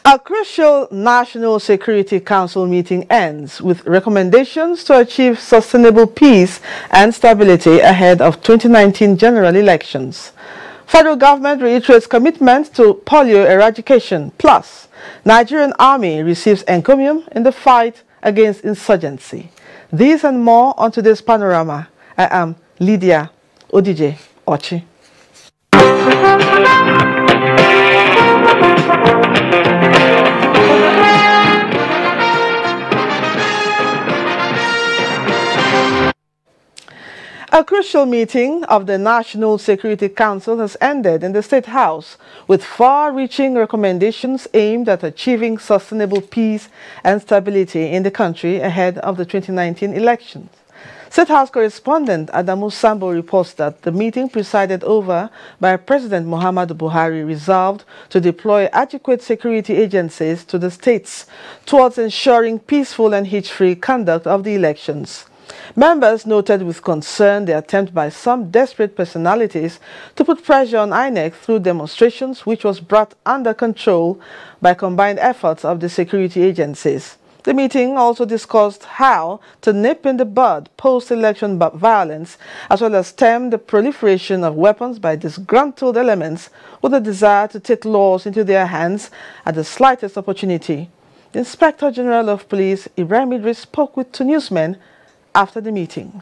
A crucial National Security Council meeting ends with recommendations to achieve sustainable peace and stability ahead of 2019 general elections. Federal government reiterates commitment to polio eradication, plus Nigerian army receives encomium in the fight against insurgency. These and more on today's Panorama. I am Lydia Odije Ochi. A crucial meeting of the National Security Council has ended in the State House with far-reaching recommendations aimed at achieving sustainable peace and stability in the country ahead of the 2019 elections. State House correspondent Adamu Sambo reports that the meeting presided over by President Muhammadu Buhari resolved to deploy adequate security agencies to the states towards ensuring peaceful and hitch-free conduct of the elections. Members noted with concern the attempt by some desperate personalities to put pressure on INEC through demonstrations, which was brought under control by combined efforts of the security agencies. The meeting also discussed how to nip in the bud post-election violence, as well as stem the proliferation of weapons by disgruntled elements with a desire to take laws into their hands at the slightest opportunity. The Inspector General of Police, Ibrahim Idris, spoke with two newsmen after the meeting.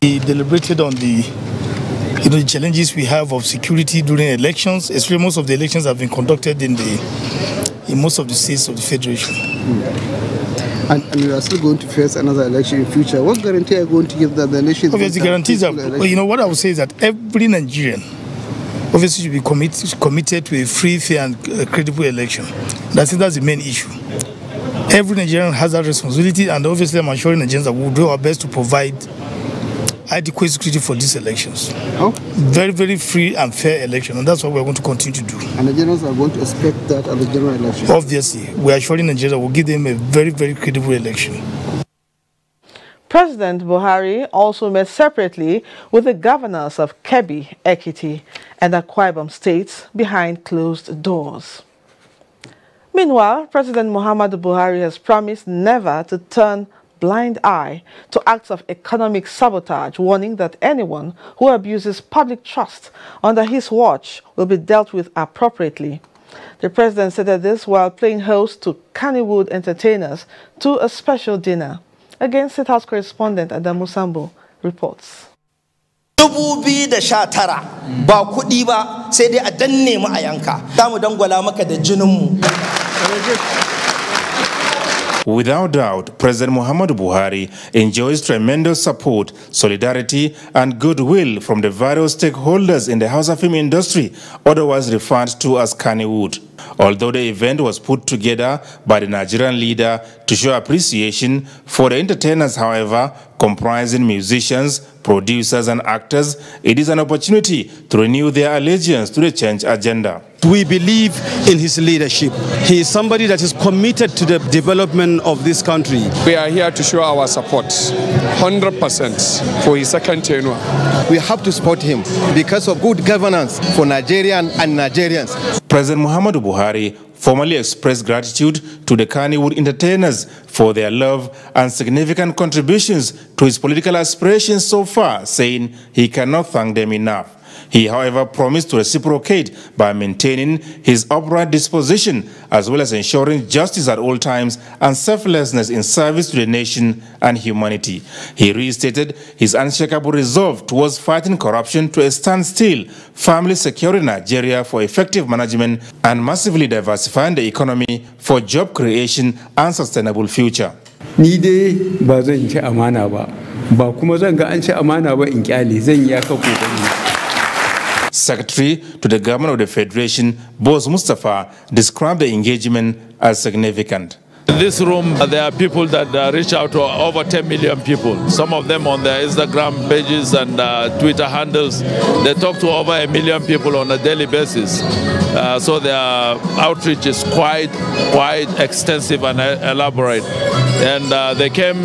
We deliberated on the challenges we have of security during elections, especially most of the elections have been conducted in most of the states of the Federation. And we are still going to face another election in future. What guarantee are you going to give that the nation? Obviously, guarantees are, what I would say is that every Nigerian obviously should be committed to a free, fair and credible election. That's the main issue. Every Nigerian has that responsibility, and obviously I'm assuring Nigerians that we'll do our best to provide adequate security for these elections. How? Very, very free and fair election, and that's what we're going to continue to do. And Nigerians are going to expect that at the general election? Obviously, we're assuring Nigerians that we'll give them a very, very credible election. President Buhari also met separately with the governors of Kebbi, Ekiti, and Akwa Ibom states behind closed doors. Meanwhile, President Muhammadu Buhari has promised never to turn blind eye to acts of economic sabotage, warning that anyone who abuses public trust under his watch will be dealt with appropriately. The president said this while playing host to Kannywood entertainers to a special dinner. Again, State House correspondent Adamu Sambo reports. 2019 ba kuɗi ba sai dai a danne mu a yanka zamu dangwala maka da jinin mu. Without doubt, President Muhammadu Buhari enjoys tremendous support, solidarity and goodwill from the various stakeholders in the Hausa film industry, otherwise referred to as Kannywood. Although the event was put together by the Nigerian leader to show appreciation for the entertainers, however, comprising musicians, producers and actors, it is an opportunity to renew their allegiance to the change agenda. We believe in his leadership. He is somebody that is committed to the development of this country. We are here to show our support, 100% for his second tenure. We have to support him because of good governance for Nigerian and Nigerians. President Muhammadu Buhari formally expressed gratitude to the Kannywood entertainers for their love and significant contributions to his political aspirations so far, saying he cannot thank them enough. He, however, promised to reciprocate by maintaining his upright disposition as well as ensuring justice at all times and selflessness in service to the nation and humanity. He restated his unshakable resolve towards fighting corruption to a standstill, firmly securing Nigeria for effective management and massively diversifying the economy for job creation and sustainable future. Ni dai ba zan ci amana ba kuma zan ga an ci amana ba in kyale zan yi aka kokari. Secretary to the Government of the Federation, Boss Mustafa, described the engagement as significant. In this room, there are people that reach out to over 10 million people. Some of them on their Instagram pages and Twitter handles. They talk to over 1 million people on a daily basis. So their outreach is quite extensive and elaborate. And they came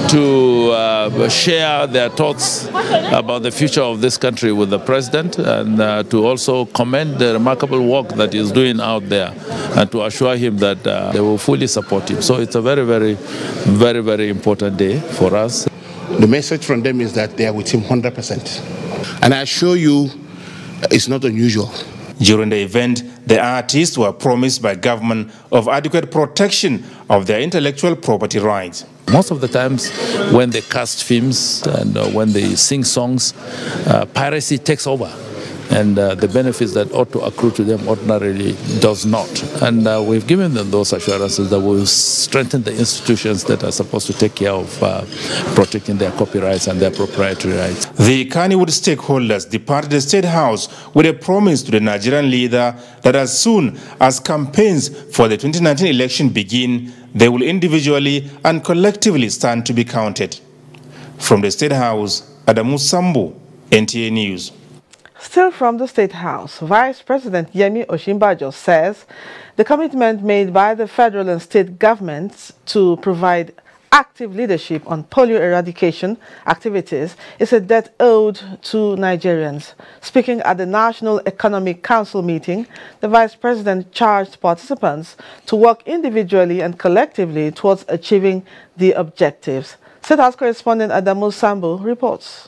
to share their thoughts about the future of this country with the president, and to also commend the remarkable work that he's doing out there, and to assure him that they will fully support him. So it's a very important day for us. The message from them is that they are with him 100%. And I assure you, it's not unusual. During the event, the artists were promised by government of adequate protection of their intellectual property rights. Most of the times when they cast films and when they sing songs, piracy takes over. And the benefits that ought to accrue to them ordinarily does not. And we've given them those assurances that we'll strengthen the institutions that are supposed to take care of protecting their copyrights and their proprietary rights. The Kannywood stakeholders departed the State House with a promise to the Nigerian leader that as soon as campaigns for the 2019 election begin, they will individually and collectively stand to be counted. From the State House, Adamu Sambo, NTA News. Still from the State House, Vice President Yemi Osinbajo says the commitment made by the federal and state governments to provide active leadership on polio eradication activities is a debt owed to Nigerians. Speaking at the National Economic Council meeting, the Vice President charged participants to work individually and collectively towards achieving the objectives. State House correspondent Adamu Sambo reports.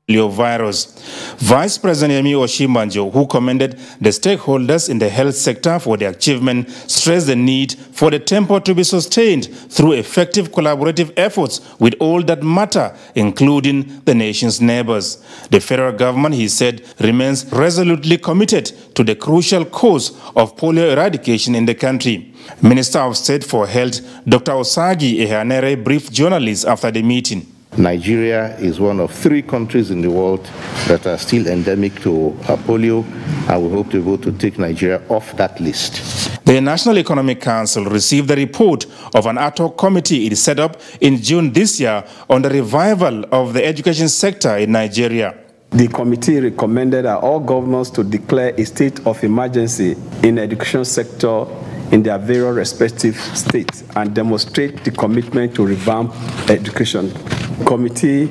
Virus. Vice President Yemi Osinbajo, who commended the stakeholders in the health sector for their achievement, stressed the need for the tempo to be sustained through effective collaborative efforts with all that matter, including the nation's neighbors. The federal government, he said, remains resolutely committed to the crucial cause of polio eradication in the country. Minister of State for Health, Dr. Osagi Ehanere, briefed journalists after the meeting. Nigeria is one of 3 countries in the world that are still endemic to polio, and we hope to be able to take Nigeria off that list. The National Economic Council received the report of an ad hoc committee it set up in June this year on the revival of the education sector in Nigeria. The committee recommended that all governors to declare a state of emergency in the education sector in their various respective states and demonstrate the commitment to revamp education. The committee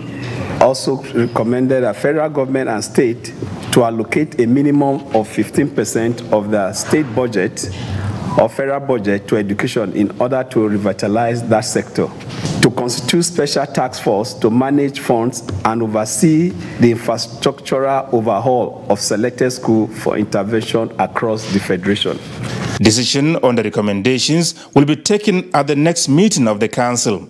also recommended that federal government and state to allocate a minimum of 15% of the state budget or federal budget to education in order to revitalize that sector. To constitute special task force to manage funds and oversee the infrastructural overhaul of selected schools for intervention across the federation. Decision on the recommendations will be taken at the next meeting of the council.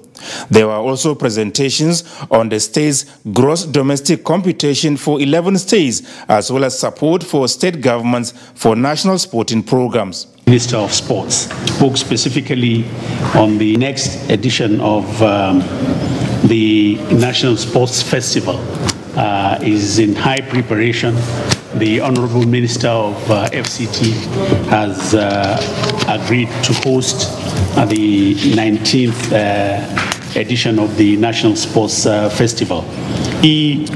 There were also presentations on the state's gross domestic computation for 11 states, as well as support for state governments for national sporting programs. Minister of Sports spoke specifically on the next edition of the National Sports Festival. Is in high preparation. The Honorable Minister of FCT has agreed to host the 19th edition of the National Sports Festival. He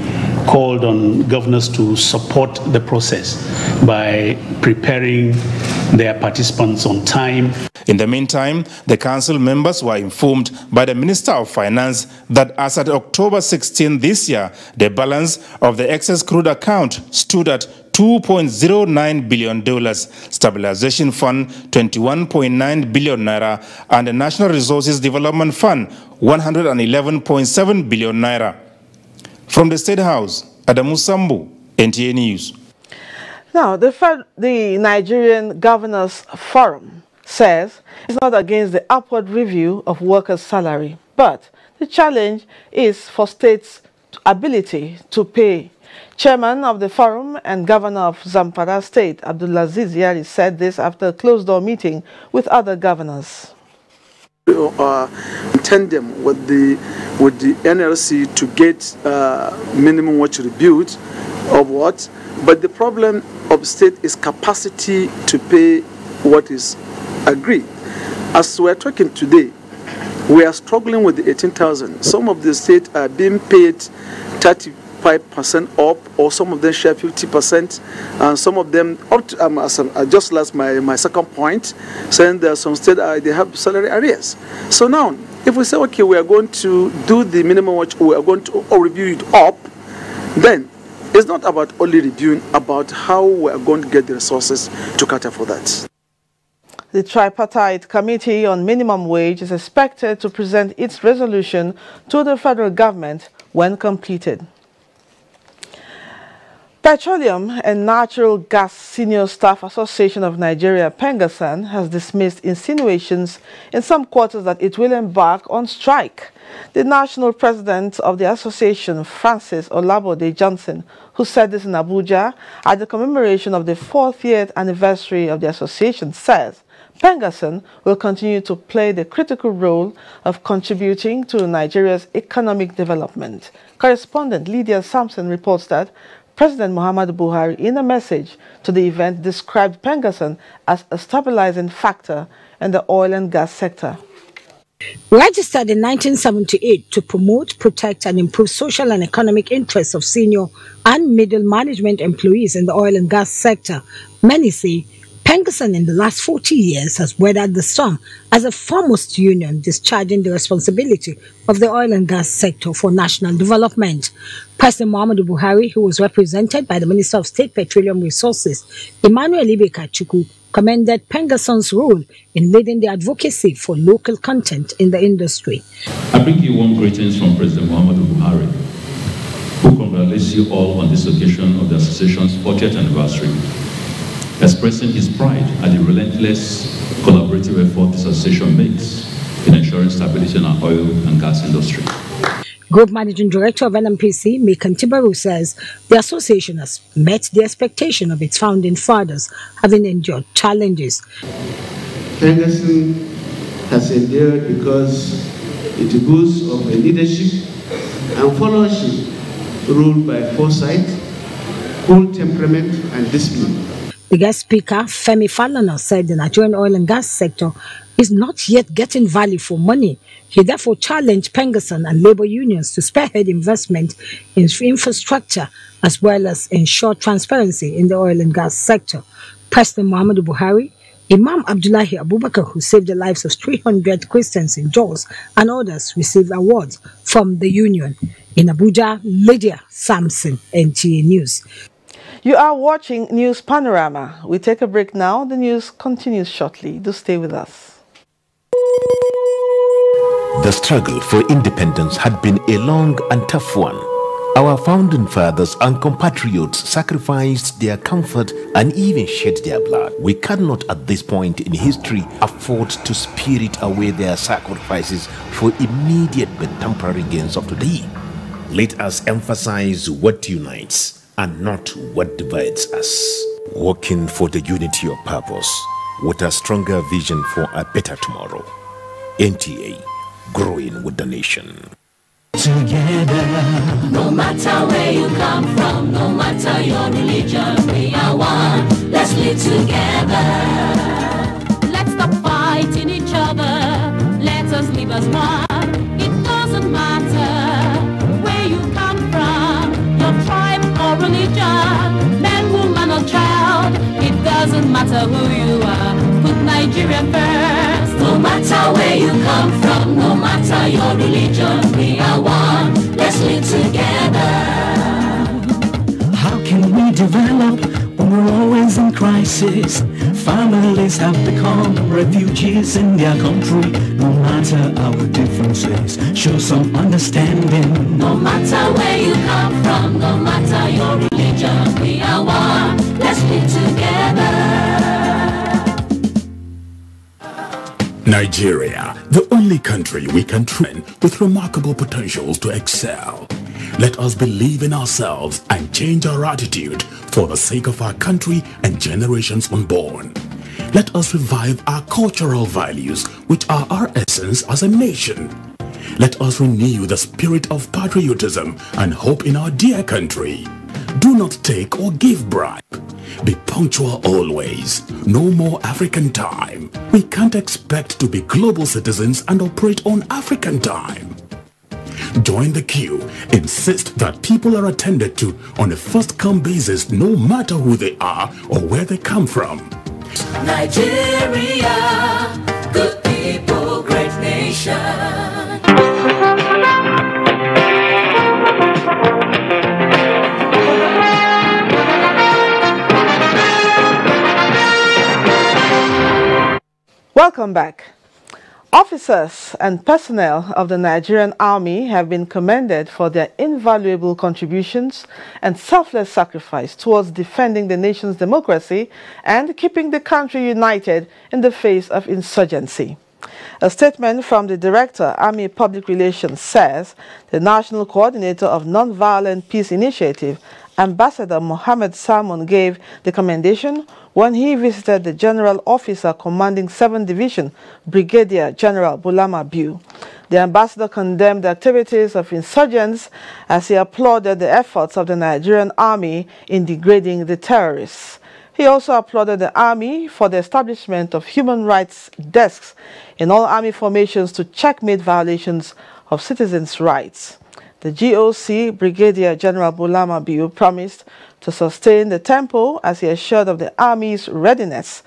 called on governors to support the process by preparing their participants on time. In the meantime, the council members were informed by the Minister of Finance that as at October 16 this year, the balance of the excess crude account stood at $2.09 billion, Stabilization Fund 21.9 billion naira, and the National Resources Development Fund 111.7 billion naira. From the State House, Adamu Sambu, NTA News. Now, the Nigerian Governors Forum says it's not against the upward review of workers' salary, but the challenge is for states' ability to pay. Chairman of the forum and Governor of Zamfara State, Abdulaziz Yari, said this after a closed-door meeting with other governors. Tandem with the NLC to get minimum wage rebuild of what, but the problem of state is capacity to pay what is agree. As we're talking today, we are struggling with the 18,000. Some of the states are being paid 35% up, or some of them share 50%, and some of them up to, just last my second point, saying there are some states they have salary arrears. So now, if we say, okay, we are going to do the minimum wage, we are going to review it up, then it's not about only reviewing, about how we are going to get the resources to cater for that. The Tripartite Committee on Minimum Wage is expected to present its resolution to the federal government when completed. Petroleum and Natural Gas Senior Staff Association of Nigeria, Pengasan, has dismissed insinuations in some quarters that it will embark on strike. The national president of the association, Francis Olabode Johnson, who said this in Abuja at the commemoration of the 4th anniversary of the association, says Pengasan will continue to play the critical role of contributing to Nigeria's economic development. Correspondent Lydia Sampson reports that President Muhammadu Buhari, in a message to the event, described Pengasan as a stabilizing factor in the oil and gas sector. Registered in 1978 to promote, protect and improve social and economic interests of senior and middle management employees in the oil and gas sector, many say Pengasan in the last 40 years has weathered the storm as a foremost union discharging the responsibility of the oil and gas sector for national development. President Muhammadu Buhari, who was represented by the Minister of State Petroleum Resources, Emmanuel Ibeka-Chukwu, commended Pengasan's role in leading the advocacy for local content in the industry. I bring you warm greetings from President Muhammadu Buhari, who congratulates you all on this occasion of the association's 40th anniversary, expressing his pride at the relentless collaborative effort this association makes in ensuring stability in our oil and gas industry. Group Managing Director of NMPC, Mekan Tibaru, says the association has met the expectation of its founding fathers, having endured challenges. Pengasan has endured because it boasts of a leadership and followership ruled by foresight, cool temperament and discipline. The guest speaker, Femi Falana, said the Nigerian oil and gas sector is not yet getting value for money. He therefore challenged Pengasan and labor unions to spearhead investment in infrastructure as well as ensure transparency in the oil and gas sector. President Muhammadu Buhari, Imam Abdullahi Abubakar, who saved the lives of 300 Christians in Jos, and others received awards from the union. In Abuja, Lydia Sampson, NTA News. You are watching News Panorama. We take a break now. The news continues shortly. Do stay with us. The struggle for independence had been a long and tough one. Our founding fathers and compatriots sacrificed their comfort and even shed their blood. We cannot at this point in history afford to spirit away their sacrifices for immediate but temporary gains of today. Let us emphasize what unites and not what divides us. Working for the unity of purpose with a stronger vision for a better tomorrow. NTA, growing with the nation. Together, no matter where you come from, no matter your religion, we are one. Let's live together. Let's stop fighting each other. Let us live as one. It doesn't matter where you come from, your tribe or religion, man, woman or child. It doesn't matter who you are. Put Nigeria first. No matter where you come from, no matter your religion, we are one. Let's live together. How can we develop when we're always in crisis? Families have become refugees in their country. No matter our differences, show some understanding. No matter where you come from, no matter your religion, we are one. Let's live together. Nigeria, the only country we can train with remarkable potentials to excel. Let us believe in ourselves and change our attitude for the sake of our country and generations unborn. Let us revive our cultural values, which are our essence as a nation. Let us renew the spirit of patriotism and hope in our dear country. Do not take or give bribe. Be punctual always. No more African time. We can't expect to be global citizens and operate on African time. Join the queue. Insist that people are attended to on a first-come basis, no matter who they are or where they come from. Nigeria, good people, great nation. Welcome back. Officers and personnel of the Nigerian Army have been commended for their invaluable contributions and selfless sacrifice towards defending the nation's democracy and keeping the country united in the face of insurgency. A statement from the Director, Army Public Relations, says the National Coordinator of Nonviolent Peace Initiative, Ambassador Mohammed Salmon, gave the commendation when he visited the General Officer commanding 7th Division, Brigadier General Bulama Biu. The ambassador condemned the activities of insurgents as he applauded the efforts of the Nigerian Army in degrading the terrorists. He also applauded the Army for the establishment of human rights desks in all Army formations to checkmate violations of citizens' rights. The GOC, Brigadier General Bulama Biu, promised to sustain the tempo as he assured of the Army's readiness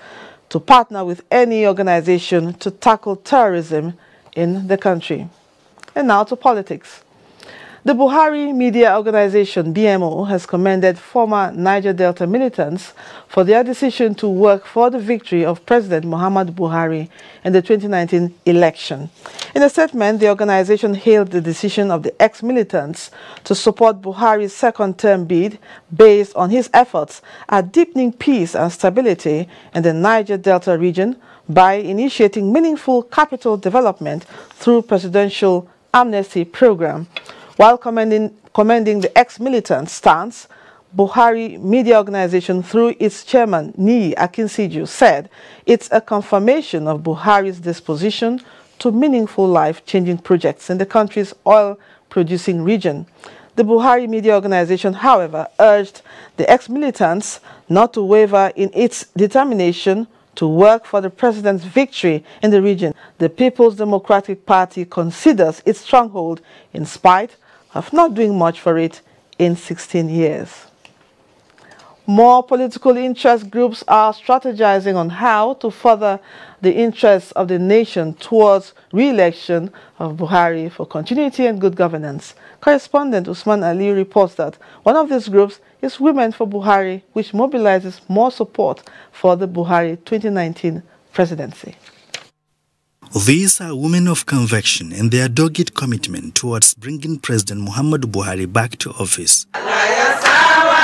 to partner with any organization to tackle terrorism in the country. And now to politics. The Buhari Media Organization, BMO, has commended former Niger Delta militants for their decision to work for the victory of President Muhammadu Buhari in the 2019 election. In a statement, the organization hailed the decision of the ex-militants to support Buhari's second-term bid based on his efforts at deepening peace and stability in the Niger Delta region by initiating meaningful capital development through presidential amnesty program. While commending the ex-militant stance, Buhari Media Organization, through its chairman, Niyi Akinsiju, said it's a confirmation of Buhari's disposition to meaningful life-changing projects in the country's oil-producing region. The Buhari Media Organization, however, urged the ex-militants not to waver in its determination to work for the president's victory in the region. The People's Democratic Party considers its stronghold in spite of not doing much for it in 16 years. More political interest groups are strategizing on how to further the interests of the nation towards re-election of Buhari for continuity and good governance. Correspondent Usman Ali reports that one of these groups is Women for Buhari, which mobilizes more support for the Buhari 2019 presidency. These are women of conviction in their dogged commitment towards bringing President Muhammadu Buhari back to office.